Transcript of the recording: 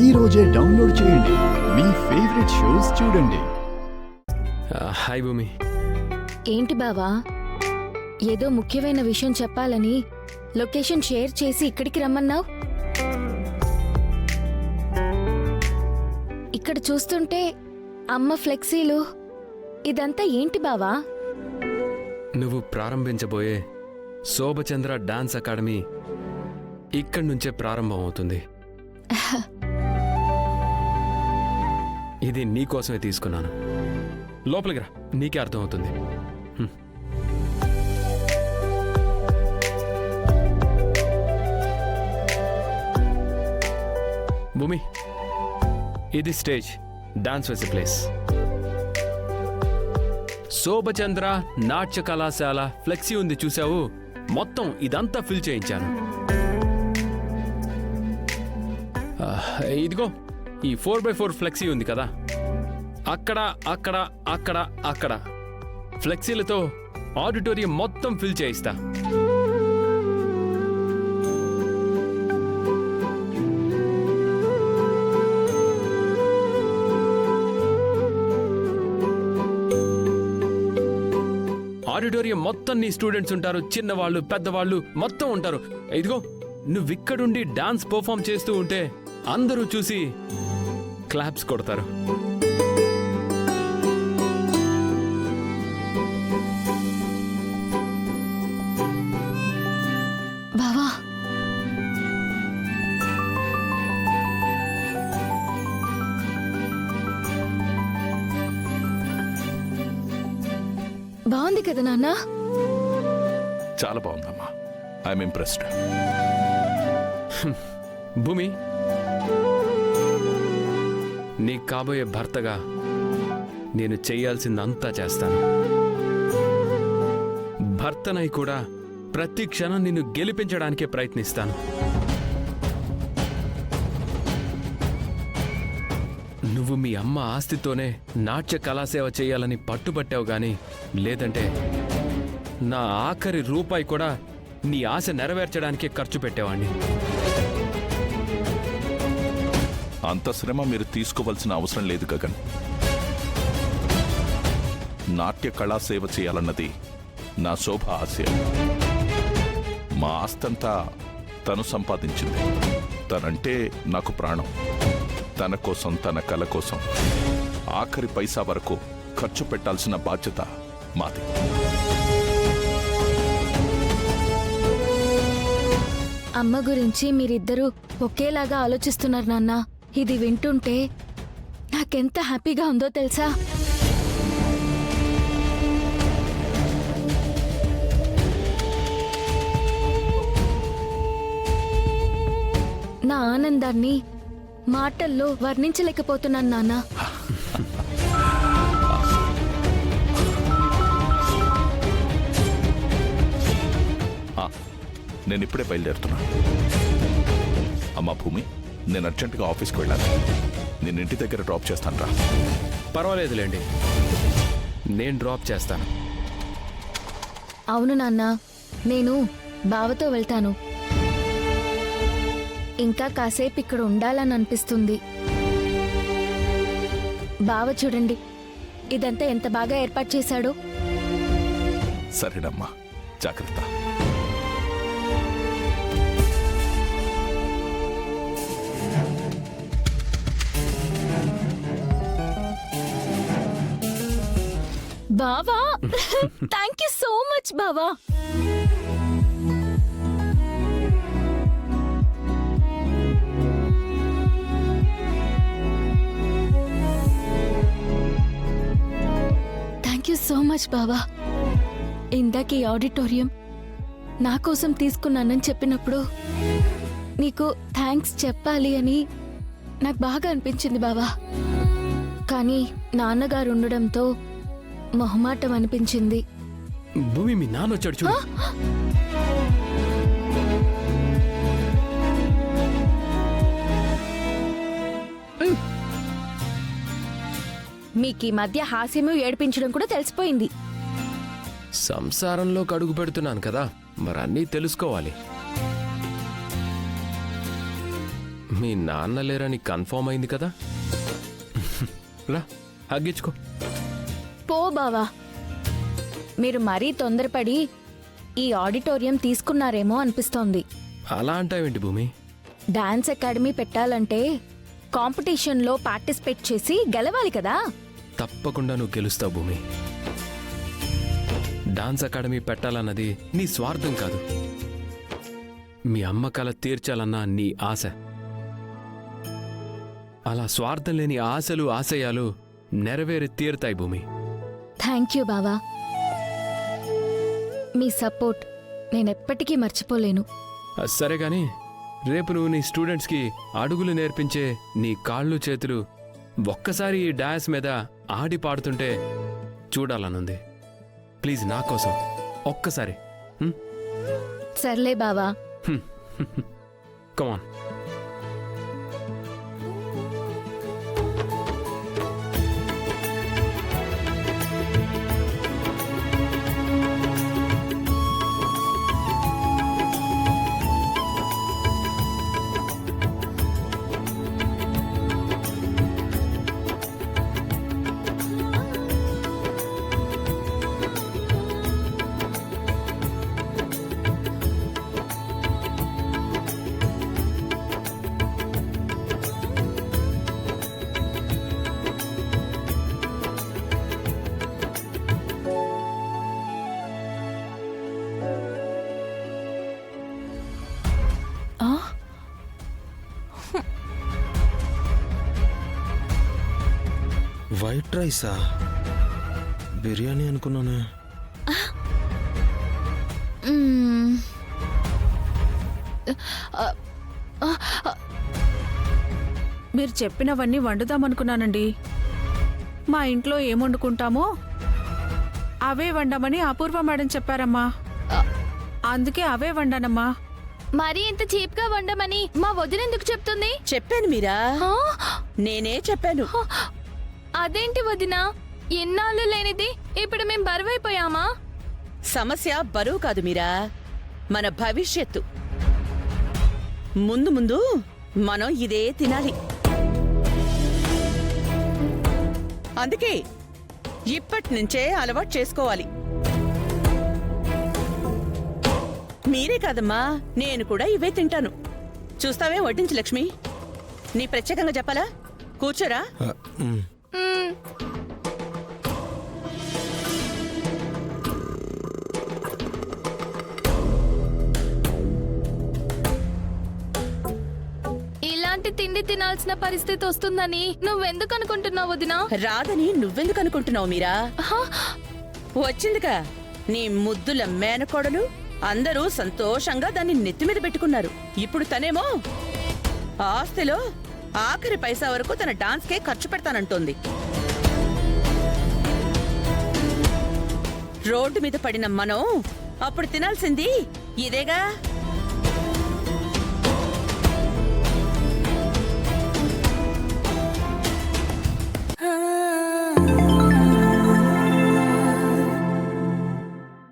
ఈ రోజే డౌన్లోడ్ చేయండి. మీ ఫేవరెట్ షోస్ చూడండి. హాయ్ భూమి. ఏంటి బావా, ఏదో ముఖ్యమైన విషయం చెప్పాలని లొకేషన్ షేర్ చేసి ఇక్కడికి రమ్మన్నావు. ఇక్కడ చూస్తుంటే అమ్మ ఫ్లెక్సీలు ఇదంతా ఏంటి బావా? నువ్వు ప్రారంభించబోయే శోభచంద్ర డాన్స్ అకాడమీ ఇక్కడి నుంచే ప్రారంభం అవుతుంది. ఇది నీకోసమే తీసుకున్నాను. లోపలికి రా, నీకే అర్థమవుతుంది. భూమి, ఇది స్టేజ్, డాన్స్ వేసే ప్లేస్. శోభచంద్ర నాట్య కళాశాల ఫ్లెక్సీ ఉంది చూసావు, మొత్తం ఇదంతా ఫిల్ చేయించాను. ఇదిగో ఈ 4x4 ఫ్లెక్సీ ఉంది కదా, అక్కడ అక్కడ అక్కడ అక్కడ ఫ్లెక్సీలతో ఆడిటోరియం మొత్తం ఫిల్ చేయిస్తా. ఆడిటోరియం మొత్తం నీ స్టూడెంట్స్ ఉంటారు, చిన్నవాళ్ళు పెద్దవాళ్ళు మొత్తం ఉంటారు. ఇదిగో నువ్విక్కడుండి డాన్స్ పర్ఫామ్ చేస్తూ ఉంటే అందరూ చూసి క్లాప్స్ కొడతారు. బావా, బాగుంది కదా నాన్న? చాలా బాగుందమ్మా. I'm impressed. భూమి, నీ కాబోయే భర్తగా నేను చెయ్యాల్సిందంతా చేస్తాను. భర్తనై కూడా ప్రతి క్షణం నిన్ను గెలిపించడానికే ప్రయత్నిస్తాను. నువ్వు మీ అమ్మ ఆస్తితోనే నాట్య కళాసేవ చేయాలని పట్టుబట్టావు గాని, లేదంటే నా ఆఖరి రూపాయి కూడా నీ ఆశ నెరవేర్చడానికే ఖర్చు పెట్టేవాణ్ణి. అంత శ్రమ మీరు తీసుకోవాల్సిన అవసరం లేదు గగన్. నాట్య కళాసేవ చేయాలన్నది నా శోభ ఆశయం. మా ఆస్తంతా తను సంపాదించింది. తనంటే నాకు ప్రాణం. తన కోసం, తన కళ కోసం ఆఖరి పైసా వరకు ఖర్చు పెట్టాల్సిన బాధ్యత మాది. అమ్మ గురించి మీరిద్దరూ ఒకేలాగా ఆలోచిస్తున్నారు నాన్న. ఇది వింటుంటే నాకెంత హ్యాపీగా ఉందో తెలుసా? నా ఆనందాన్ని మాటల్లో వర్ణించలేకపోతున్నాను నాన్న. నేను ఇప్పుడే బయలుదేరుతున్నా. అమ్మా భూమి, నేను అర్జెంటుగా ఆఫీస్కి వెళ్ళాలి. నేను ఇంటి దగ్గర డ్రాప్ చేస్తాను రా. పర్వాలేదులేండి, నేను డ్రాప్ చేస్తాను. అవును నాన్న, నేను బావతో వెళ్తాను. ఇంకా కాసేపు ఇక్కడ ఉండాలని అనిపిస్తుంది. బావ చూడండి, ఇదంతా ఎంత బాగా ఏర్పాటు చేశాడో. సరేనమ్మా, జాగ్రత్త. బావా, థ్యాంక్ యూ సో మచ్ బావా. థ్యాంక్ యూ సో మచ్ బావా. ఇందాక ఈ ఆడిటోరియం నా కోసం తీసుకున్నానని చెప్పినప్పుడు నీకు థ్యాంక్స్ చెప్పాలి అని నాకు బాగా అనిపించింది బావా. కానీ నాన్నగారు ఉండడంతో మొహమాటం అనిపించింది. భూమి, మీ నాన్న వచ్చాడు చూడు. మీకీ మధ్య హాస్యము ఏడిపించడం కూడా తెలిసిపోయింది. సంసారంలోకి అడుగు పెడుతున్నాను కదా, మరన్నీ తెలుసుకోవాలి. మీ నాన్న లేరని కన్ఫర్మ్ అయింది కదా. రా హగ్గించుకో. పో బావా, మీరు మరీ తొందరపడి ఈ ఆడిటోరియం తీసుకున్నారేమో అనిపిస్తోంది. అలా అంటావేంటి భూమి? డాన్స్ అకాడమీ పెట్టాలంటే కాంపిటీషన్లో పార్టిసిపేట్ చేసి గెలవాలి కదా. తప్పకుండా నువ్వు గెలుస్తావు భూమి. డాన్స్ అకాడమీ పెట్టాలన్నది నీ స్వార్థం కాదు, మీ అమ్మ కల తీర్చాలన్న నీ ఆశ. అలా స్వార్థం లేని ఆశలు ఆశయాలు నెరవేరి తీరుతాయి భూమి. థ్యాంక్ యూ బావా, మీ సపోర్ట్ నేనెప్పటికీ మర్చిపోలేను. సరే గాని రేపు నువ్వు నీ స్టూడెంట్స్కి అడుగులు నేర్పించే నీ కాళ్ళు చేతులు ఒక్కసారి ఈ డాన్స్ మీద ఆడి పాడుతుంటే చూడాలనుంది. ప్లీజ్ నా కోసం ఒక్కసారి. సర్లే బావా. కమాన్. వైట్ రైసా? బిర్యానీ అనుకున్నానే. మీరు చెప్పినవన్నీ వండుదామనుకున్నానండి. మా ఇంట్లో ఏం వండుకుంటామో అవే వండమని అపూర్వ మేడం చెప్పారమ్మా. అందుకే అవే వండానమ్మా. మరీ ఇంత చీప్ గా వండమని మా వదిన ఎందుకు చెప్తుంది? చెప్పాను మీరా, ఆ? నేనే చెప్పాను. అదేంటి వదినా, ఎన్నాళ్ళు లేనిది ఇప్పుడు మేం బరువైపోయామా? సమస్య బరువు కాదు మీరా, మన భవిష్యత్తు. ముందు ముందు మనం ఇదే తినాలి. అందుకే ఇప్పటి నుంచే అలవాటు చేసుకోవాలి. మీరే కాదమ్మా, నేను కూడా ఇవే తింటాను. చూస్తావే వడ్డించి లక్ష్మి. నీ ప్రత్యేకంగా చెప్పాలా? కూర్చోరా. ఇలాంటి తిండి తినాల్సిన పరిస్థితి వస్తుందని నువ్వెందుకు అనుకుంటున్నావు వదినా? రాదని నువ్వెందుకు అనుకుంటున్నావు మీరా? వచ్చిందిగా నీ ముద్దుల మేనకోడలు. అందరూ సంతోషంగా దాన్ని నెత్తిమీద పెట్టుకున్నారు. ఇప్పుడు తనేమో ఆస్తిలో ఆఖరి పైసా వరకు తన డాన్స్కే ఖర్చు పెడతానంటోంది. రోడ్డు మీద పడిన మనం అప్పుడు తినాల్సింది ఇదేగా.